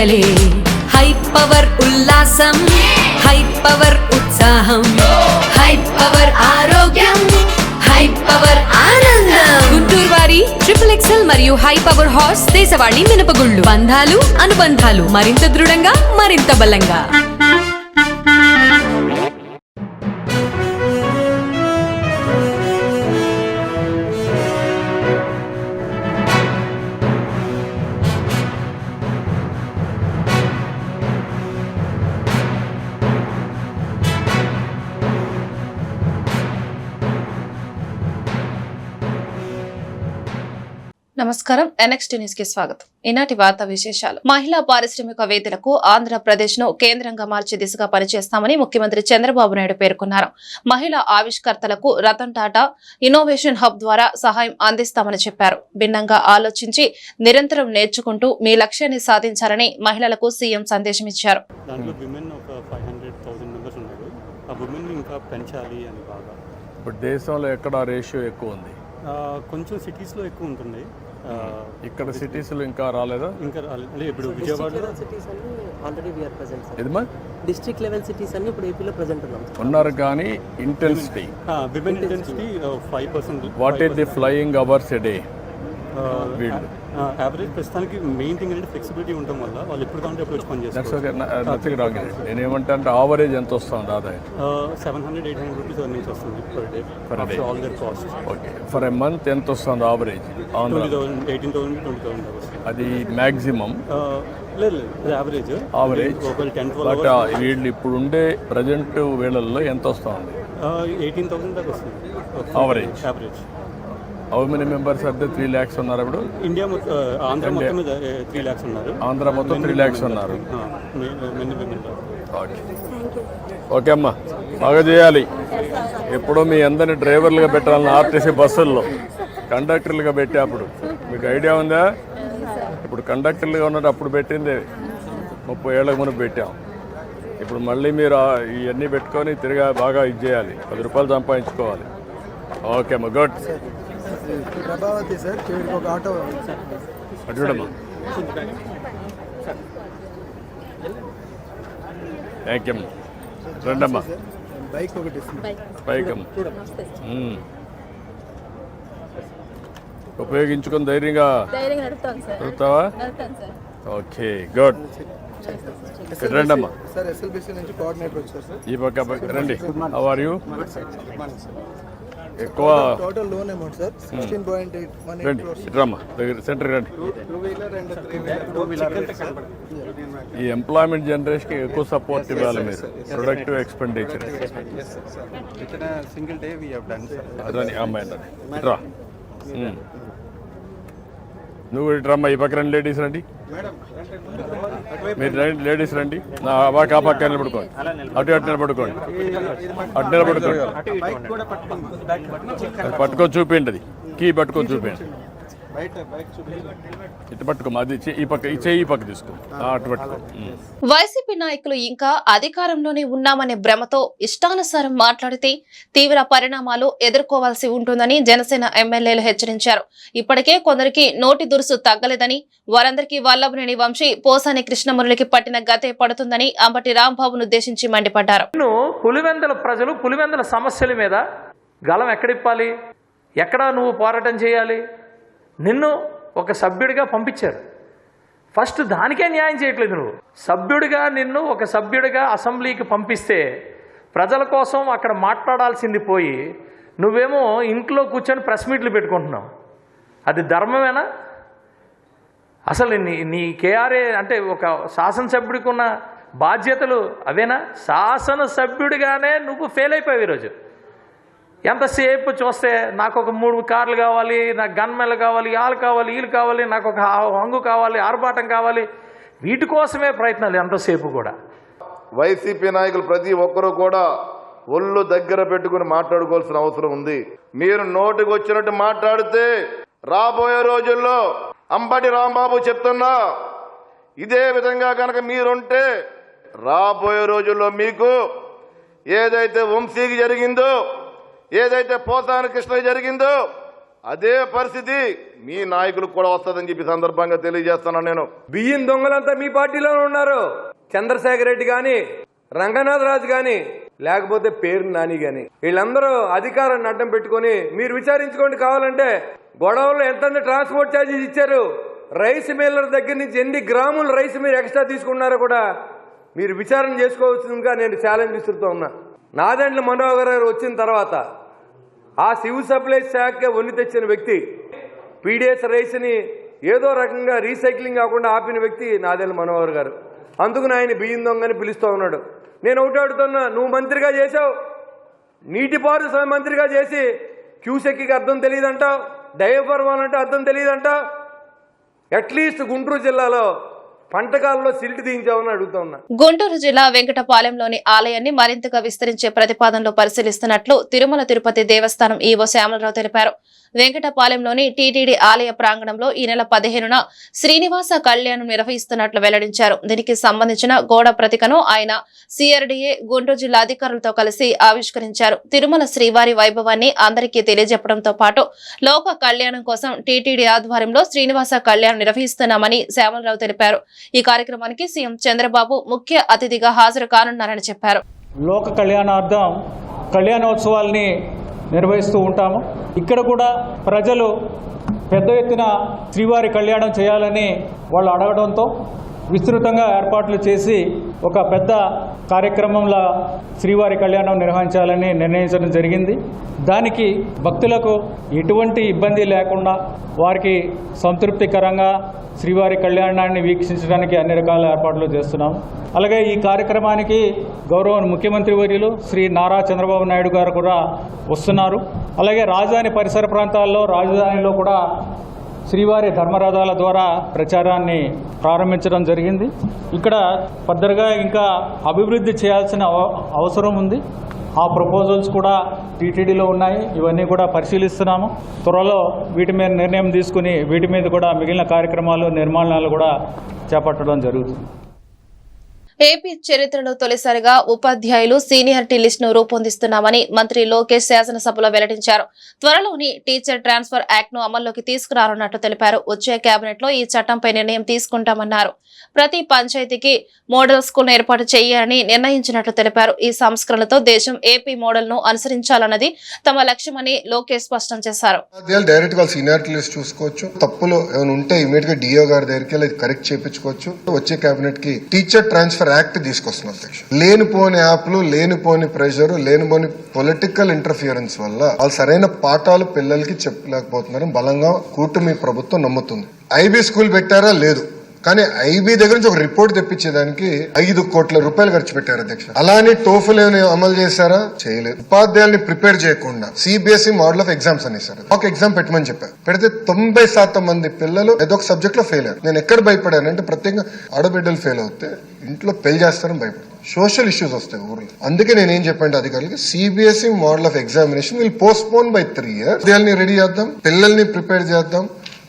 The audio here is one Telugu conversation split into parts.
పండగలే. హై పవర్ ఉల్లాసం, హై పవర్ ఉత్సాహం, హై పవర్ ఆరోగ్యం, హై పవర్ ఆనందం. గుంటూరు వారి XXL మరియు హై పవర్ హార్స్ దేశవాళీ మినపగుళ్ళు. బంధాలు అనుబంధాలు మరింత దృఢంగా, మరింత బలంగా. నమస్కారం. NXT న్యూస్ కి స్వాగతం. ఈనాటి వార్తా విశేషాలు. మహిళా పారిశ్రామికవేత్తలకు ఆంధ్రప్రదేశ్ ను కేంద్రంగా మార్చే దిశగా పనిచేస్తామని ముఖ్యమంత్రి చంద్రబాబు నాయుడు పేర్కొన్నారు. మహిళా ఆవిష్కర్తలకు రతన్ టాటా ఇన్నోవేషన్ హబ్ ద్వారా సహాయం అందిస్తామని చెప్పారు. భిన్నంగా ఆలోచించి నిరంతరం నేర్చుకుంటూ మీ లక్ష్యాన్ని సాధించాలని మహిళలకు సీఎం సందేశం ఇచ్చారు. ఇప్పుడు దేశంలో ఎక్కడ రేషియో ఎక్కువ ఉంది? కొంచెం సిటీస్లో ఎక్కువ ఉంటుంది. ఇక్కడ సిటీస్లో ఇంకా రాలేదా? ఇంకా రాలేదు. ఇప్పుడు విజయవాడలో సిటీస్ అన్ని already we are present sir. ఎదమా డిస్ట్రిక్ట్ లెవెల్ సిటీస్ అన్ని ఇప్పుడు ఏపీలో ప్రెజెంట్ ఉన్నారు. కానీ intensity women intensity 5%. What is the flying hours a day? Average ప్రస్తుతానికి మెయిన్ థింగ్ అంటే ఫ్లెక్సిబిలిటీ ఉండడం వల్ల వాళ్ళు ఎప్పుడు కావాలంటే ఎప్పుడు వచ్చి పనిచేస్తారు. నేను ఏమంటా అంటే ఆవరేజ్ ఎంత వస్తుంది ఆదాయం? 700-800 రూపీస్ ఎర్నింగ్స్ వస్తుంది per day after all their cost. Okay, for a month ఎంత వస్తుంది ఆవరేజ్? 18,000 వస్తుంది. అది మ్యాక్సిమం? లేదు, యావరేజ్. బట్ వీళ్ళు ఇప్పుడు ఉండే ప్రజెంట్ వేళల్లో ఎంత వస్తుంది? 18,000 దాకా వస్తుంది ఆవరేజ్. హౌ మెనీ మెంబర్స్ అంటే 3 lakhs ఉన్నారు ఇప్పుడు ఇండియా ఆంధ్ర మొత్తం 3 lakhs ఉన్నారు. ఆంధ్ర మొత్తం 3 lakhs ఉన్నారు. ఓకే అమ్మా, బాగా చేయాలి. ఎప్పుడో మీ అందరినీ డ్రైవర్లుగా పెట్టాలని ఆర్టీసీ బస్సుల్లో కండక్టర్లుగా పెట్టేప్పుడు మీకు ఐడియా ఉందా? ఇప్పుడు కండక్టర్లుగా ఉన్నట్టు అప్పుడు పెట్టింది 30 ఏళ్ళకు ముందు పెట్టాం. ఇప్పుడు మళ్ళీ మీరు ఇవన్నీ పెట్టుకొని తిరిగా బాగా ఇది చేయాలి, 10 రూపాయలు సంపాదించుకోవాలి. ఓకే అమ్మా, గుడ్. ప్రభావతి సార్, ఒక ఆటో చూడమ్మా. థ్యాంక్ యూ అమ్మా. రండమ్మా, బైక్ ఒకటి బైక్ అమ్మా. ఉపయోగించుకొని ధైర్యంగా నడుపుతావా? Okay, good. రండమ్మా. సార్, SLBC నుంచి కోఆర్డినేటర్ వచ్చారు సార్. ఈ పక్క రండి. How are you? ఎక్కువ టోటల్ లోన్ అమౌంట్ సార్ 16.81 రండి, రమ్మా దగ్గర సెంటర్ రండి. ఈ ఎంప్లాయ్మెంట్ జనరేషన్కి ఎక్కువ సపోర్ట్ ఇవ్వాలి మీరు. Productive expenditure single day we have done sir. అదని అమ్మాయి రండి, ఇట్రా. నువ్వు ఇట్రమ్మా, ఈ పక్క రండి. లేడీస్ రండి, మీరు రండి. లేడీస్ రండి. నా బాగా ఆ పక్క నిలబడుకోండి, అటు నిలబడుకోండి, అటు నిలబడుకోండి. పట్టుకొని చూపిండి, అది కీ పట్టుకొని చూపిండి. ఇటు పట్టుకోమా, అది ఈ పక్క, ఈ చెయ్యి పక్క తీసుకో, అటు పట్టుకో. వైసీపీ నాయకులు ఇంకా అధికారంలోనే ఉన్నామనే భ్రమతో ఇష్టానుసారం మాట్లాడితే తీవ్ర పరిణామాలు ఎదుర్కోవాల్సి ఉంటుందని జనసేన ఎమ్మెల్యేలు హెచ్చరించారు. ఇప్పటికే కొందరికి నోటి దురుసు తగ్గలేదని, వారందరికీ వల్లభనేని వంశీ, పోసాని కృష్ణమురళికి పట్టిన గతే పడుతుందని అంబటి రాంబాబును ఉద్దేశించి మండిపడ్డారు. పులివెందుల ప్రజలు పులివెందుల సమస్యల మీద గలం ఎక్కడిప్పాలి, ఎక్కడ నువ్వు పోరాటం చేయాలి? నిన్ను ఒక సభ్యుడిగా పంపించారు. ఫస్ట్ దానికే న్యాయం చేయట్లేదు. నువ్వు సభ్యుడిగా, నిన్ను ఒక సభ్యుడిగా అసెంబ్లీకి పంపిస్తే ప్రజల కోసం అక్కడ మాట్లాడాల్సింది పోయి నువ్వేమో ఇంట్లో కూర్చొని ప్రెస్ మీట్లు పెట్టుకుంటున్నావు. అది ధర్మమేనా? అసలు నీ కేఆర్ఏ అంటే ఒక శాసనసభ్యుడికి ఉన్న బాధ్యతలు అవేనా? శాసనసభ్యుడిగానే నువ్వు ఫెయిల్ అయిపోయావు ఈరోజు. ఎంతసేపు చూస్తే నాకు ఒక 3 కార్లు కావాలి, నాకు గన్మెన్లు కావాలి, వాళ్ళు కావాలి, వీళ్ళు కావాలి, నాకు ఒక హంగు కావాలి, ఆర్భాటం కావాలి, వీటి కోసమే ప్రయత్నాలు ఎంతసేపు కూడా. వైసీపీ నాయకులు ప్రతి ఒక్కరూ కూడా ఒళ్ళు దగ్గర పెట్టుకుని మాట్లాడుకోవాల్సిన అవసరం ఉంది. మీరు నోటికి వచ్చినట్టు మాట్లాడితే రాబోయే రోజుల్లో అంబటి రాంబాబు చెప్తున్నా, ఇదే విధంగా కనుక మీరుంటే రాబోయే రోజుల్లో మీకు ఏదైతే వంశీకి జరిగిందో, ఏదైతే పోసాని కృష్ణకి జరిగిందో అదే పరిస్థితి మీ నాయకులకు కూడా వస్తుందని చెప్పి సందర్భంగా తెలియజేస్తున్నాను నేను. బియ్యం దొంగలంతా మీ పార్టీలోనే ఉన్నారు. చంద్రశేఖర్ రెడ్డి కానీ, రంగనాథ్ రాజు కానీ, లేకపోతే పేరు నాని కానీ, వీళ్ళందరూ అధికారాన్ని అడ్డం పెట్టుకొని మీరు విచారించుకోండి. కావాలంటే గొడవల్లో ఎంత ట్రాన్స్పోర్ట్ ఛార్జెస్ ఇచ్చారు, రైస్ మిల్లర్ దగ్గర నుంచి ఎన్ని గ్రాములు రైస్ మీరు ఎక్స్ట్రా తీసుకున్నారో కూడా మీరు విచారణ చేసుకోవచ్చుగా నేను ఛాలెంజ్ ఇస్తుతూ ఉన్నా. నాదెండ్ల మనోహర్ గారు వచ్చిన తర్వాత ఆ సివిల్ సప్లైస్ శాఖ వన్ని తెచ్చిన వ్యక్తి, పీడిఎస్ రైస్ని ఏదో రకంగా రీసైక్లింగ్ కాకుండా ఆపిన వ్యక్తి నాదెండ్ల మనోహర్ గారు. అందుకు ఆయన బియ్యం దొంగని పిలుస్తూ ఉన్నాడు. నేను ఒకటి అడుగుతున్నా, నువ్వు మంత్రిగా చేసావు, నీటిపారుదల మంత్రిగా చేసి క్యూసెక్కి అర్థం తెలియదంటావు, డైవర్వాల్ అంటే అర్థం తెలియదంటావు. అట్లీస్ట్ గుంటూరు జిల్లాలో పంటకాలలో సిల్ట్ దించామని అడుగుతా ఉన్నా. గుంటూరు జిల్లా వెంకటపాలెంలోని ఆలయాన్ని మరింతగా విస్తరించే ప్రతిపాదనలు పరిశీలిస్తున్నట్లు తిరుమల తిరుపతి దేవస్థానం ఈవో శ్యామలరావు తెలిపారు. వెంకటపాలెంలోని టీటీడీ ఆలయ ప్రాంగణంలో ఈ నెల 15న శ్రీనివాస కళ్యాణం నిర్వహిస్తున్నట్లు వెల్లడించారు. దీనికి సంబంధించిన గోడ ప్రతికను ఆయన సిఆర్డీఏ గుంటూరు జిల్లా అధికారులతో కలిసి ఆవిష్కరించారు. తిరుమల శ్రీవారి వైభవాన్ని అందరికీ తెలియజెప్పడంతో పాటు లోక కళ్యాణం కోసం టీటీడీ ఆధ్వర్యంలో శ్రీనివాస కళ్యాణం నిర్వహిస్తున్నామని శ్యామలరావు తెలిపారు. ఈ కార్యక్రమానికి సీఎం చంద్రబాబు ముఖ్య అతిథిగా హాజరు కానున్నారని చెప్పారు. లోక కళ్యాణార్థం కళ్యాణోత్సవాల్ని నిర్వహిస్తూ ఉంటాము. ఇక్కడ కూడా ప్రజలు పెద్ద ఎత్తున శ్రీవారి కళ్యాణం చేయాలని వాళ్ళు అడగడంతో విస్తృతంగా ఏర్పాట్లు చేసి ఒక పెద్ద కార్యక్రమంలో శ్రీవారి కళ్యాణం నిర్వహించాలని నిర్ణయించడం జరిగింది. దానికి భక్తులకు ఎటువంటి ఇబ్బంది లేకుండా వారికి సంతృప్తికరంగా శ్రీవారి కళ్యాణాన్ని వీక్షించడానికి అన్ని రకాల ఏర్పాట్లు చేస్తున్నాం. అలాగే ఈ కార్యక్రమానికి గౌరవ ముఖ్యమంత్రి వర్యులు శ్రీ నారా చంద్రబాబు నాయుడు గారు కూడా వస్తున్నారు. అలాగే రాజధాని పరిసర ప్రాంతాల్లో రాజధానిలో కూడా శ్రీవారి ధర్మరథాల ద్వారా ప్రచారాన్ని ప్రారంభించడం జరిగింది. ఇక్కడ ఫర్దర్గా ఇంకా అభివృద్ధి చేయాల్సిన అవసరం ఉంది. ఆ ప్రపోజల్స్ కూడా టీటీడీలో ఉన్నాయి. ఇవన్నీ కూడా పరిశీలిస్తున్నాము. త్వరలో వీటి మీద నిర్ణయం తీసుకుని వీటి మీద కూడా మిగిలిన కార్యక్రమాలు నిర్మాణాలు కూడా చేపట్టడం జరుగుతుంది. ఏపీ చరిత్రలో తొలిసారిగా ఉపాధ్యాయులు సీనియారిటీ లిస్టును రూపొందిస్తున్నామని మంత్రి లోకేష్ శాసనసభలో వెల్లడించారు. త్వరలోని టీచర్ ట్రాన్స్ఫర్ యాక్ట్ ను అమల్లోకి తీసుకురానున్నట్టు తెలిపారు. వచ్చే కేబినెట్ లో ఈ చట్టంపై నిర్ణయం తీసుకుంటామన్నారు. ప్రతి పంచాయతీకి మోడల్ స్కూల్ ఏర్పాటు చేయాలని నిర్ణయించినట్లు తెలిపారు. ఈ సంస్కరణలతో దేశం ఏపీ మోడల్ ను అనుసరించాలన్నది తమ లక్ష్యమని లోకేష్ స్పష్టం చేశారు. డైరెక్ట్ గా సీనియారిటీ లిస్ట్ చూసుకోవచ్చు. తప్పులు ఏమైనా ఉంటే ఇమీడియట్ గా డిఓ గారి దగ్గరికి వెళ్ళి కరెక్ట్ చేయించుకోవచ్చు. వచ్చే కేబినెట్ కి టీచర్ ట్రాన్స్ఫర్ యాక్ట్ తీసుకొస్తున్నాం అధ్యక్ష. లేనిపోని యాప్లు, లేనిపోని ప్రెషర్, లేనిపోని పొలిటికల్ ఇంటర్ఫియరెన్స్ వల్ల వాళ్ళు సరైన పాఠాలు పిల్లలకి చెప్పలేకపోతున్నారని బలంగా కూటమి ప్రభుత్వం నమ్ముతుంది. ఐబీ స్కూల్ పెట్టారా? లేదు. కానీ ఐబీ దగ్గర నుంచి ఒక రిపోర్ట్ తెప్పించేదానికి 5 కోట్ల రూపాయలు ఖర్చు పెట్టారు అధ్యక్ష. అలానే టోఫుల్ ఏమైనా అమలు చేశారా? చేయలేదు. ఉపాధ్యాయుల్ని ప్రిపేర్ చేయకుండా సిబిఎస్ఈ మోడల్ ఆఫ్ ఎగ్జామ్స్ అనేసారు. ఒక ఎగ్జామ్ పెట్టమని చెప్పారు. పెడితే 90% మంది పిల్లలు ఏదో ఒక సబ్జెక్ట్ లో ఫెయిల్ అయ్యారు. నేను ఎక్కడ భయపడానంటే ప్రత్యేకంగా ఆడబిడ్డలు ఫెయిల్ అవుతే ఇంట్లో పెళ్లి చేస్తారని భయపడతాను. సోషల్ ఇష్యూస్ వస్తాయి ఊర్లో. అందుకే నేనేం చెప్పండి అధికారులకి, CBSE model of examination will postpone by 3 years. ఉపాధ్యాయుల్ని రెడీ చేద్దాం, పిల్లల్ని ప్రిపేర్ చేద్దాం.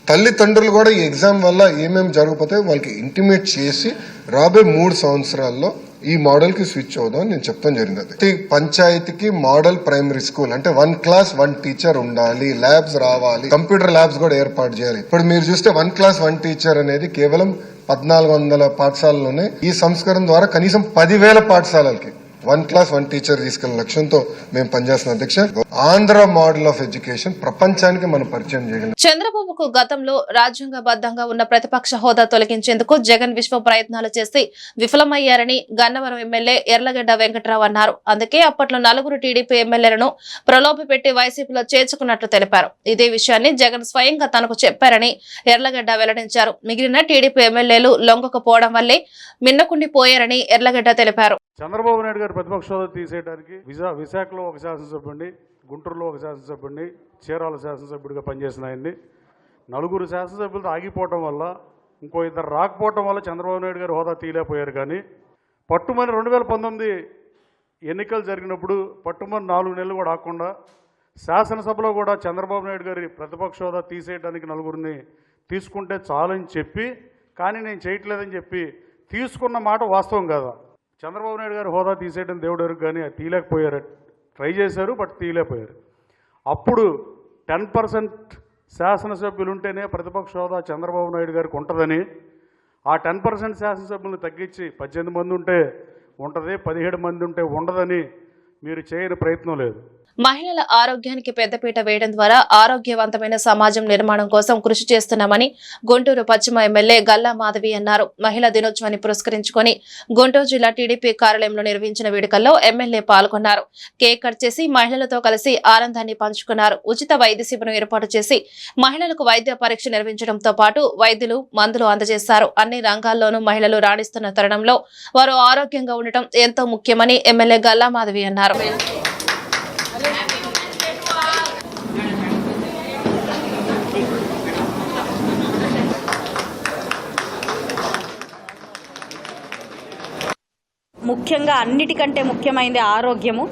తల్లిదండ్రులు కూడా ఈ ఎగ్జామ్ వల్ల ఏమేమి జరగకపోతే వాళ్ళకి ఇంటిమేట్ చేసి రాబోయే 3 సంవత్సరాల్లో ఈ మోడల్ కి స్విచ్ అవుదాం నేను చెప్తాను జరిగింది. ప్రతి పంచాయతీకి మోడల్ ప్రైమరీ స్కూల్ అంటే 1 class 1 టీచర్ ఉండాలి. ల్యాబ్స్ రావాలి, కంప్యూటర్ ల్యాబ్స్ కూడా ఏర్పాటు చేయాలి. ఇప్పుడు మీరు చూస్తే 1 class 1 టీచర్ అనేది కేవలం 1400 పాఠశాలలోనే. ఈ సంస్కరణ ద్వారా కనీసం 10,000 పాఠశాలలకి 1 class 1 టీచర్ తీసుకెళ్లిన లక్ష్యంతో మేము పనిచేస్తున్నాం అధ్యక్ష. ఆంధ్ర మోడల్ ఆఫ్ ఎడ్యుకేషన్ ప్రపంచానికి మనం పరిచయం చేయగలం. చంద్రబాబుకు గతంలో రాజ్యాంగబద్ధంగా ఉన్న ప్రతిపక్ష హోదా తొలగించేందుకు జగన్ విశ్వ ప్రయత్నాలు చేసి విఫలమయ్యారని గన్నవరం ఎమ్మెల్యే ఎర్లగడ్డ వెంకట్రావు అన్నారు. అందుకే అప్పట్లో 4 టీడీపీ ఎమ్మెల్యేలను ప్రలోభపెట్టి వైసీపీలో చేర్చుకున్నట్లు తెలిపారు. ఇదే విషయాన్ని జగన్ స్వయంగా తనకు చెప్పారని ఎర్లగడ్డ వెల్లడించారు. మిగిలిన టీడీపీ ఎమ్మెల్యేలు లొంగకపోవడం వల్లే మిన్నకుండిపోయారని ఎర్లగడ్డ తెలిపారు. చంద్రబాబు నాయుడు గారు ప్రతిపక్ష హోదా తీసేయడానికి విశాఖలో ఒక శాసనసభ్యుడిని, గుంటూరులో ఒక శాసనసభ్యుడిని, చీరాల శాసనసభ్యుడిగా పనిచేసిన ఆయన్ని 4 శాసనసభ్యులతో ఆగిపోవటం వల్ల, ఇంకో 2 రాకపోవటం వల్ల చంద్రబాబు నాయుడు గారు హోదా తీయలేకపోయారు. కానీ పట్టుమని 2019 ఎన్నికలు జరిగినప్పుడు పట్టుమని 4 నెలలు కూడా ఆకుండా శాసనసభలో కూడా చంద్రబాబు నాయుడు గారి ప్రతిపక్ష హోదా తీసేయడానికి 4 తీసుకుంటే చాలని చెప్పి, కానీ నేను చేయట్లేదని చెప్పి తీసుకున్న మాట వాస్తవం కాదా? చంద్రబాబు నాయుడు గారు హోదా తీసేయడం దేవుడు ఎరుగు, కానీ తీయలేకపోయారు. ట్రై చేశారు, బట్ తీయలేకపోయారు. అప్పుడు 10% శాసనసభ్యులు ఉంటేనే ప్రతిపక్ష హోదా చంద్రబాబు నాయుడు గారికి ఉంటుందని, ఆ 10% శాసనసభ్యులను తగ్గించి 18 మంది ఉంటే ఉంటుంది, 17 మంది ఉంటే ఉండదని మీరు చేయని ప్రయత్నం లేదు. మహిళల ఆరోగ్యానికి పెద్దపీట వేయడం ద్వారా ఆరోగ్యవంతమైన సమాజం నిర్మాణం కోసం కృషి చేస్తున్నామని గుంటూరు పశ్చిమ ఎమ్మెల్యే గల్లా మాధవి అన్నారు. మహిళా దినోత్సవాన్ని పురస్కరించుకొని గుంటూరు జిల్లా టీడీపీ కార్యాలయంలో నిర్వహించిన వేడుకల్లో ఎమ్మెల్యే పాల్గొన్నారు. కేక్ కట్ చేసి మహిళలతో కలిసి ఆనందాన్ని పంచుకున్నారు. ఉచిత వైద్య శిబిరం ఏర్పాటు చేసి మహిళలకు వైద్య పరీక్ష నిర్వహించడంతో పాటు వైద్యులు మందులు అందజేశారు. అన్ని రంగాల్లోనూ మహిళలు రాణిస్తున్న తరుణంలో వారు ఆరోగ్యంగా ఉండటం ఎంతో ముఖ్యమని ఎమ్మెల్యే గల్లా మాధవి అన్నారు. ముఖ్యంగా అన్నిటికంటే ముఖ్యమైనది ఆరోగ్యము.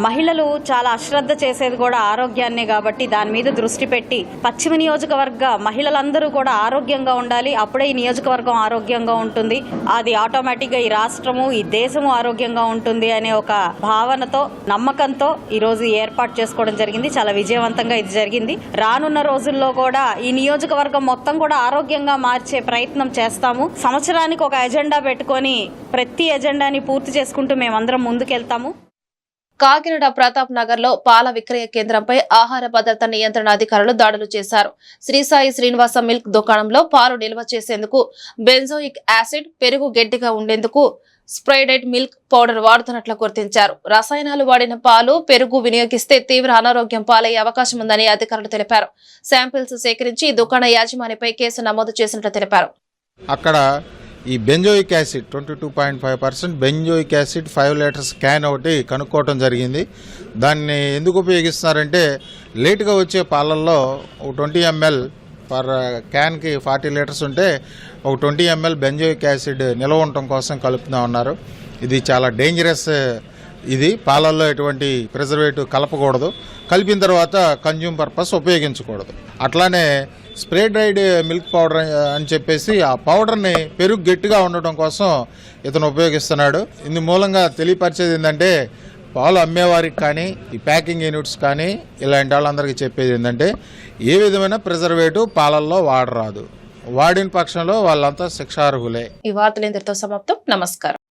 మహిళలు చాలా అశ్రద్ధ చేసేది కూడా ఆరోగ్యాన్నే కాబట్టి దాని మీద దృష్టి పెట్టి పశ్చిమ నియోజకవర్గ మహిళలందరూ కూడా ఆరోగ్యంగా ఉండాలి. అప్పుడే ఈ నియోజకవర్గం ఆరోగ్యంగా ఉంటుంది. అది ఆటోమేటిక్గా ఈ రాష్ట్రము ఈ దేశము ఆరోగ్యంగా ఉంటుంది అనే ఒక భావనతో నమ్మకంతో ఈరోజు ఏర్పాటు చేసుకోవడం జరిగింది. చాలా విజయవంతంగా ఇది జరిగింది. రానున్న రోజుల్లో కూడా ఈ నియోజకవర్గం మొత్తం కూడా ఆరోగ్యంగా మార్చే ప్రయత్నం చేస్తాము. సంవత్సరానికి ఒక ఎజెండా పెట్టుకొని ప్రతి ఎజెండాని పూర్తి చేసుకుంటూ మేమందరం ముందుకెళ్తాము. కాకినాడ ప్రతాప్ నగర్ లో పాల విక్రయ కేంద్రంపై ఆహార భద్రత నియంత్రణ అధికారులు దాడులు చేశారు. శ్రీసాయి శ్రీనివాస మిల్క్ దుకాణంలో పాలు నిల్వ చేసేందుకు బెంజోయిక్ యాసిడ్, పెరుగు గట్టిగా ఉండేందుకు స్ప్రైడెడ్ మిల్క్ పౌడర్ వాడుతున్నట్లు గుర్తించారు. రసాయనాలు వాడిన పాలు, పెరుగు వినియోగిస్తే తీవ్ర అనారోగ్యం పాలయ్యే అవకాశం ఉందని అధికారులు తెలిపారు. శాంపిల్స్ సేకరించి దుకాణ యాజమానిపై కేసు నమోదు చేసినట్లు తెలిపారు. అక్కడ ఈ benzoic acid 22.5% benzoic acid 5 litres can ఒకటి కనుక్కోవటం జరిగింది. దాన్ని ఎందుకు ఉపయోగిస్తున్నారంటే లేటుగా వచ్చే పాలల్లో ఒక 20 ml పర్ క్యాన్కి 40 లీటర్స్ ఉంటే ఒక 20 ml బెంజోయిక్ యాసిడ్ నిల్వ ఉండటం కోసం కలుపుతూ ఉన్నారు. ఇది చాలా డేంజరస్. ఇది పాలల్లో ఎటువంటి ప్రిజర్వేటివ్ కలపకూడదు. కలిపిన తర్వాత కన్జ్యూమ్ పర్పస్ ఉపయోగించకూడదు. అట్లానే స్ప్రే డ్రైడ్ మిల్క్ పౌడర్ అని చెప్పేసి ఆ పౌడర్ని పెరుగు గట్టిగా ఉండటం కోసం ఇతను ఉపయోగిస్తున్నాడు. ఇందు మూలంగా తెలియపరిచేది ఏంటంటే పాలు అమ్మేవారికి కానీ ఈ ప్యాకింగ్ యూనిట్స్ కానీ ఇలాంటి వాళ్ళందరికీ చెప్పేది ఏంటంటే ఏ విధమైన ప్రిజర్వేటివ్ పాలల్లో వాడరాదు. వాడిన పక్షంలో వాళ్ళంతా శిక్షార్హులే. ఈ వార్తలు ఇంతటితో సమాప్తం. నమస్కారం.